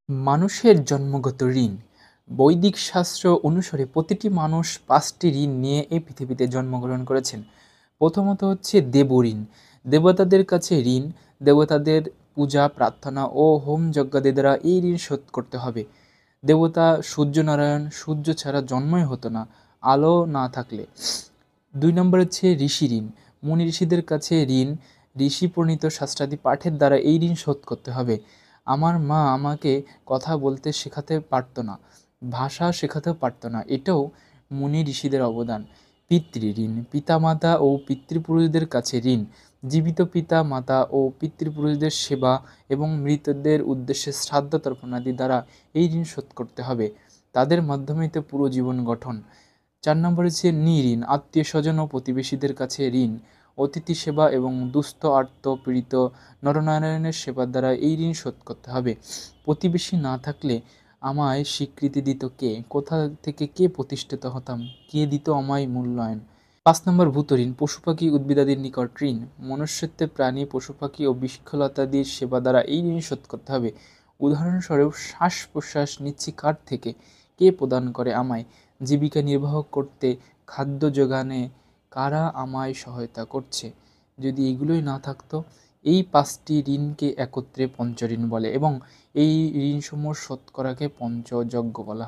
মানুষের জন্মগত ঋণ। বৈদিক শাস্ত্র অনুসারে প্রতিটি মানুষ ৫টি ঋণ নিয়ে এই পৃথিবীতে জন্মগ্রহণ করেছেন। প্রথমত হচ্ছে দেবঋণ। দেবতাদের কাছে ঋণ, দেবতাদের পূজা, প্রার্থনা ও হোম যজ্ঞাদি দ্বারা এই ঋণ শোধ করতে হবে। দেবতা সূর্যনারায়ণ, সূর্য ছাড়া জন্মই হতো না, আলো না থাকলে। ২ নম্বর হচ্ছে ঋষি ঋণ। মুনি ঋষিদের কাছে ঋণ, ঋষি প্রণীত শাস্ত্রাদি পাঠের দ্বারা এই ঋণ শোধ করতে হবে। আমার মা আমাকে কথা বলতে শেখাতে পারতো না, ভাষা শেখাতেও পারতো না, এটাও মুনি ঋষিদের অবদান। পিতৃঋণ। পিতামাতা ও পিতৃপুরুষদের কাছে ঋণ। জীবিত পিতা মাতা ও পিতৃপুরুষদের সেবা এবং মৃতদের উদ্দেশ্যে শ্রাদ্ধ তর্পণাদি দ্বারা এই ঋণ শোধ করতে হবে। তাদের মাধ্যমেই তো পুরো জীবন গঠন। ৪ নম্বর হচ্ছে নিঋণ। আত্মীয়স্বজন ও প্রতিবেশীদের কাছে ঋণ। অতিথি সেবা এবং দুস্থ আর্ত পীড়িত নরনারায়ণের সেবার দ্বারা এই ঋণ শোধ করতে হবে। প্রতিবেশী না থাকলে আমায় স্বীকৃতি দিত কে? কোথা থেকে কে প্রতিষ্ঠিত হতাম? কে দিত আমায় মূল্যায়ন? ৫ নম্বর ভূতঋণ। পশু পাখি উদ্ভিদাদির নিকট ঋণ। মনুষ্যত্বের প্রাণী, পশু পাখি ও বৃক্ষলতাদির সেবা দ্বারা এই ঋণ শোধ করতে হবে। উদাহরণস্বরূপ শ্বাস প্রশ্বাস নিচ্ছি কার থেকে? কে প্রদান করে আমায়? জীবিকা নির্বাহ করতে খাদ্য যোগানে কারা আমায় সহায়তা করছে? যদি এগুলোই না থাকতো, এই ৫টি ঋণকে একত্রে পঞ্চঋণ বলে এবং এই ঋণসমূহ শোধ করাকে পঞ্চযজ্ঞ বলা হয়।